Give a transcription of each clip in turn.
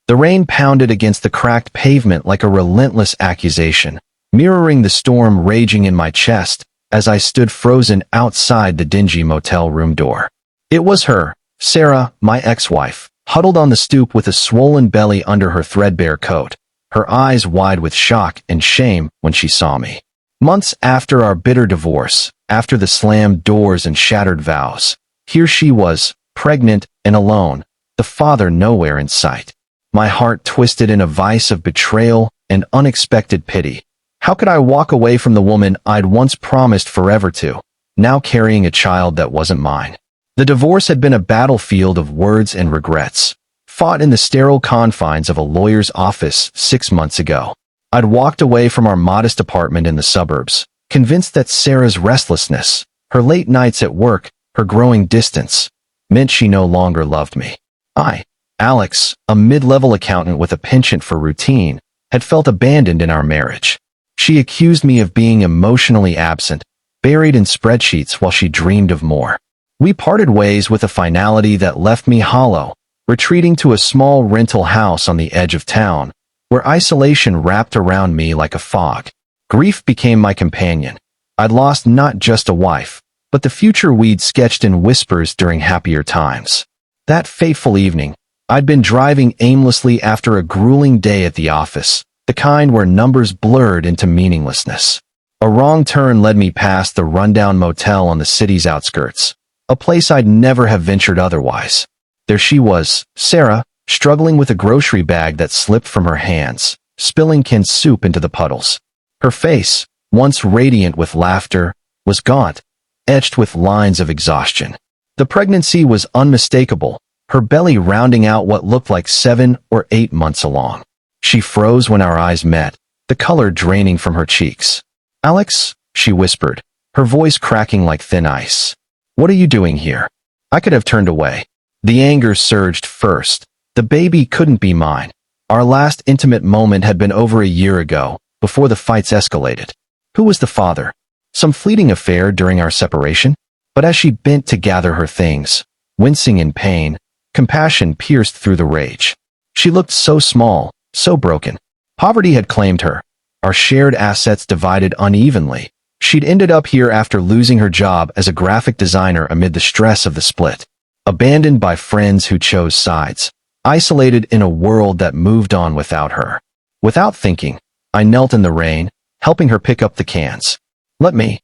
The rain pounded against the cracked pavement like a relentless accusation, mirroring the storm raging in my chest as I stood frozen outside the dingy motel room door. It was her, Sarah, my ex-wife, huddled on the stoop with a swollen belly under her threadbare coat, her eyes wide with shock and shame when she saw me. Months after our bitter divorce, after the slammed doors and shattered vows, here she was, pregnant and alone, the father nowhere in sight. My heart twisted in a vice of betrayal and unexpected pity. How could I walk away from the woman I'd once promised forever to, now carrying a child that wasn't mine? The divorce had been a battlefield of words and regrets, fought in the sterile confines of a lawyer's office 6 months ago. I'd walked away from our modest apartment in the suburbs, convinced that Sarah's restlessness, her late nights at work, her growing distance, meant she no longer loved me. I, Alex, a mid-level accountant with a penchant for routine, had felt abandoned in our marriage. She accused me of being emotionally absent, buried in spreadsheets while she dreamed of more. We parted ways with a finality that left me hollow, retreating to a small rental house on the edge of town, where isolation wrapped around me like a fog. Grief became my companion. I'd lost not just a wife, but the future we'd sketched in whispers during happier times. That fateful evening, I'd been driving aimlessly after a grueling day at the office, the kind where numbers blurred into meaninglessness. A wrong turn led me past the rundown motel on the city's outskirts, a place I'd never have ventured otherwise. There she was, Sarah, struggling with a grocery bag that slipped from her hands, spilling canned soup into the puddles. Her face, once radiant with laughter, was gaunt, etched with lines of exhaustion. The pregnancy was unmistakable, her belly rounding out what looked like 7 or 8 months along. She froze when our eyes met, the color draining from her cheeks. "Alex," she whispered, her voice cracking like thin ice. "What are you doing here?" I could have turned away. The anger surged first. The baby couldn't be mine. Our last intimate moment had been over a year ago, before the fights escalated. Who was the father? Some fleeting affair during our separation? But as she bent to gather her things, wincing in pain, compassion pierced through the rage. She looked so small, so broken. Poverty had claimed her, our shared assets divided unevenly. She'd ended up here after losing her job as a graphic designer amid the stress of the split. Abandoned by friends who chose sides. Isolated in a world that moved on without her. Without thinking, I knelt in the rain, helping her pick up the cans. "Let me,"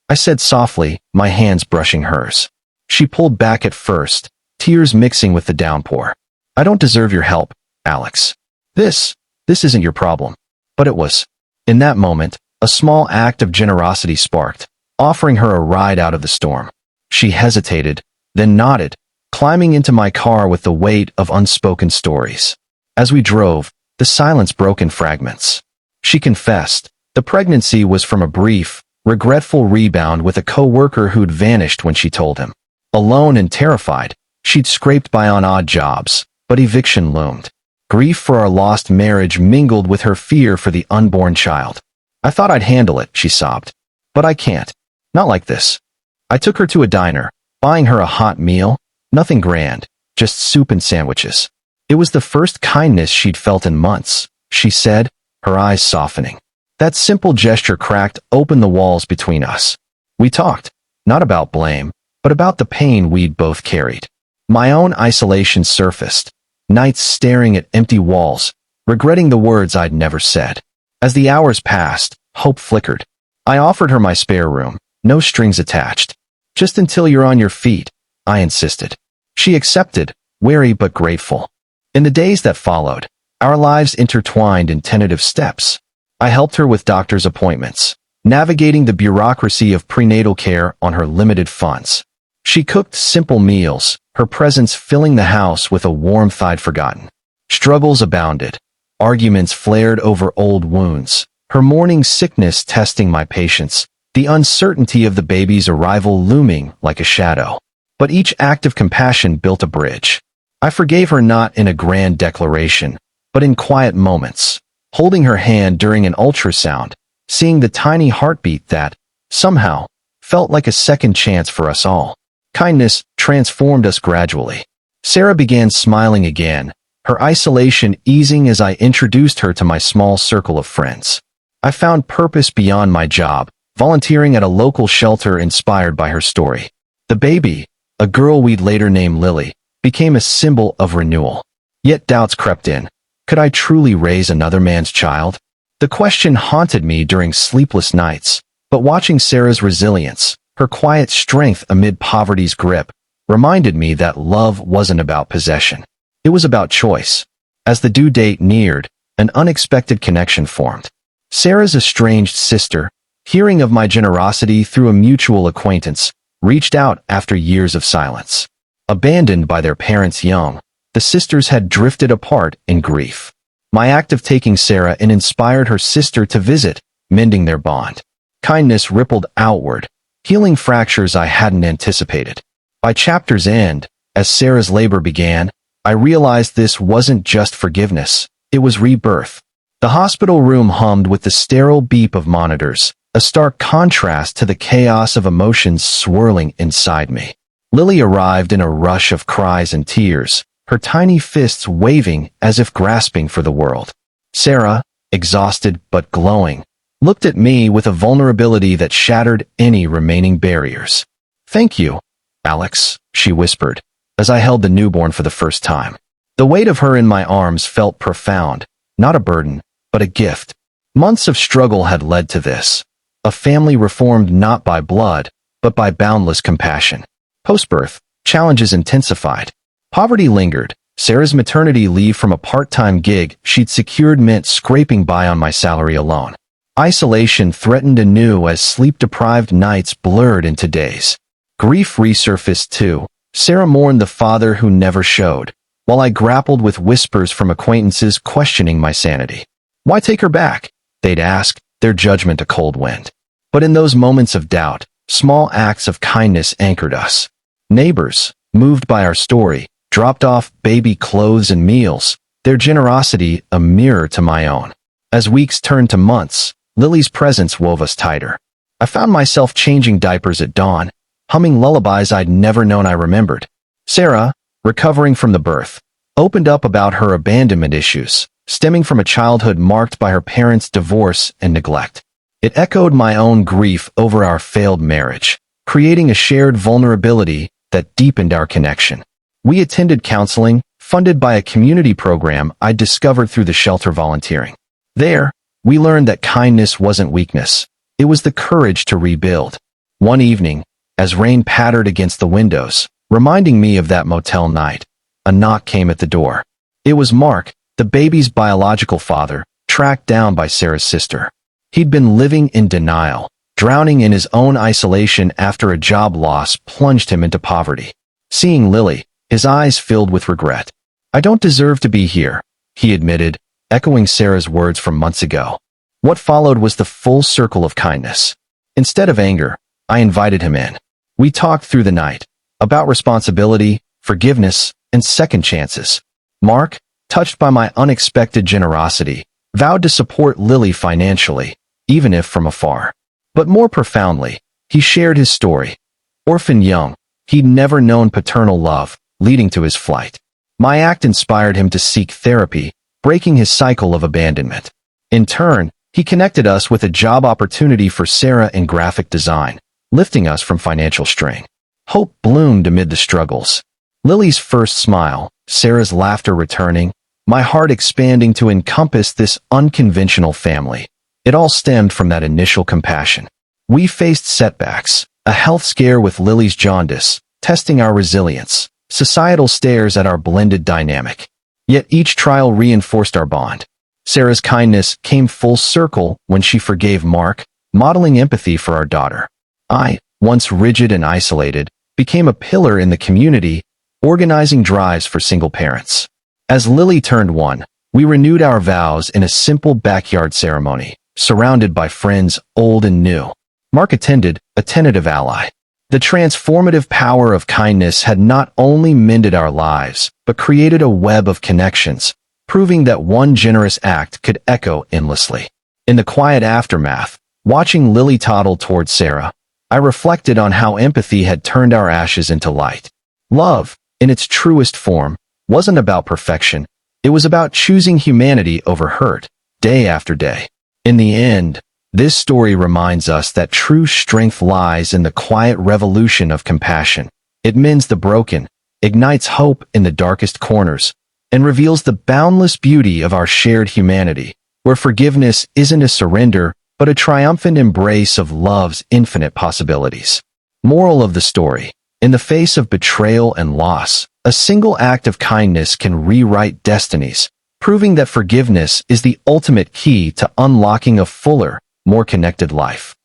I said softly, my hands brushing hers. She pulled back at first, tears mixing with the downpour. "I don't deserve your help, Alex. This isn't your problem." But it was. In that moment, a small act of generosity sparked, offering her a ride out of the storm. She hesitated, then nodded, climbing into my car with the weight of unspoken stories. As we drove, the silence broke in fragments. She confessed, the pregnancy was from a brief, regretful rebound with a co-worker who'd vanished when she told him. Alone and terrified, she'd scraped by on odd jobs, but eviction loomed. Grief for our lost marriage mingled with her fear for the unborn child. "I thought I'd handle it," she sobbed. "But I can't. Not like this." I took her to a diner, buying her a hot meal, nothing grand, just soup and sandwiches. It was the first kindness she'd felt in months, she said, her eyes softening. That simple gesture cracked open the walls between us. We talked, not about blame, but about the pain we'd both carried. My own isolation surfaced, nights staring at empty walls, regretting the words I'd never said. As the hours passed, hope flickered. I offered her my spare room, no strings attached. "Just until you're on your feet," I insisted. She accepted, wary but grateful. In the days that followed, our lives intertwined in tentative steps. I helped her with doctor's appointments, navigating the bureaucracy of prenatal care on her limited funds. She cooked simple meals, her presence filling the house with a warmth I'd forgotten. Struggles abounded. Arguments flared over old wounds, her morning sickness testing my patience, the uncertainty of the baby's arrival looming like a shadow. But each act of compassion built a bridge. I forgave her not in a grand declaration, but in quiet moments, holding her hand during an ultrasound, seeing the tiny heartbeat that, somehow, felt like a second chance for us all. Kindness transformed us gradually. Sarah began smiling again, her isolation easing as I introduced her to my small circle of friends. I found purpose beyond my job, volunteering at a local shelter inspired by her story. The baby, a girl we'd later name Lily, became a symbol of renewal. Yet doubts crept in. Could I truly raise another man's child? The question haunted me during sleepless nights, but watching Sarah's resilience, her quiet strength amid poverty's grip, reminded me that love wasn't about possession. It was about choice. As the due date neared, an unexpected connection formed. Sarah's estranged sister, hearing of my generosity through a mutual acquaintance, reached out after years of silence. Abandoned by their parents young, the sisters had drifted apart in grief. My act of taking Sarah in inspired her sister to visit, mending their bond. Kindness rippled outward, healing fractures I hadn't anticipated. By chapter's end, as Sarah's labor began, I realized this wasn't just forgiveness, it was rebirth. The hospital room hummed with the sterile beep of monitors, a stark contrast to the chaos of emotions swirling inside me. Lily arrived in a rush of cries and tears, her tiny fists waving as if grasping for the world. Sarah, exhausted but glowing, looked at me with a vulnerability that shattered any remaining barriers. "Thank you, Alex," she whispered, as I held the newborn for the first time. The weight of her in my arms felt profound, not a burden, but a gift. Months of struggle had led to this. A family reformed not by blood, but by boundless compassion. Post-birth, challenges intensified. Poverty lingered. Sarah's maternity leave from a part-time gig she'd secured meant scraping by on my salary alone. Isolation threatened anew as sleep-deprived nights blurred into days. Grief resurfaced too. Sarah mourned the father who never showed, while I grappled with whispers from acquaintances questioning my sanity. "Why take her back?" they'd ask, their judgment a cold wind. But in those moments of doubt, small acts of kindness anchored us. Neighbors, moved by our story, dropped off baby clothes and meals, their generosity a mirror to my own. As weeks turned to months, Lily's presence wove us tighter. I found myself changing diapers at dawn, humming lullabies I'd never known I remembered. Sarah, recovering from the birth, opened up about her abandonment issues, stemming from a childhood marked by her parents' divorce and neglect. It echoed my own grief over our failed marriage, creating a shared vulnerability that deepened our connection. We attended counseling, funded by a community program I discovered through the shelter volunteering. There, we learned that kindness wasn't weakness. It was the courage to rebuild. One evening, as rain pattered against the windows, reminding me of that motel night, a knock came at the door. It was Mark, the baby's biological father, tracked down by Sarah's sister. He'd been living in denial, drowning in his own isolation after a job loss plunged him into poverty. Seeing Lily, his eyes filled with regret. "I don't deserve to be here," he admitted, echoing Sarah's words from months ago. What followed was the full circle of kindness. Instead of anger, I invited him in. We talked through the night, about responsibility, forgiveness, and second chances. Mark, touched by my unexpected generosity, vowed to support Lily financially, even if from afar. But more profoundly, he shared his story. Orphan young, he'd never known paternal love, leading to his flight. My act inspired him to seek therapy, breaking his cycle of abandonment. In turn, he connected us with a job opportunity for Sarah in graphic design, lifting us from financial strain. Hope bloomed amid the struggles. Lily's first smile, Sarah's laughter returning, my heart expanding to encompass this unconventional family. It all stemmed from that initial compassion. We faced setbacks, a health scare with Lily's jaundice, testing our resilience, societal stares at our blended dynamic. Yet each trial reinforced our bond. Sarah's kindness came full circle when she forgave Mark, modeling empathy for our daughter. I, once rigid and isolated, became a pillar in the community, organizing drives for single parents. As Lily turned 1, we renewed our vows in a simple backyard ceremony, surrounded by friends old and new. Mark attended, a tentative ally. The transformative power of kindness had not only mended our lives, but created a web of connections, proving that one generous act could echo endlessly. In the quiet aftermath, watching Lily toddle toward Sarah, I reflected on how empathy had turned our ashes into light. Love, in its truest form, wasn't about perfection. It was about choosing humanity over hurt, day after day. In the end, this story reminds us that true strength lies in the quiet revolution of compassion. It mends the broken, ignites hope in the darkest corners, and reveals the boundless beauty of our shared humanity, where forgiveness isn't a surrender, but a triumphant embrace of love's infinite possibilities. Moral of the story: in the face of betrayal and loss, a single act of kindness can rewrite destinies, proving that forgiveness is the ultimate key to unlocking a fuller, more connected life.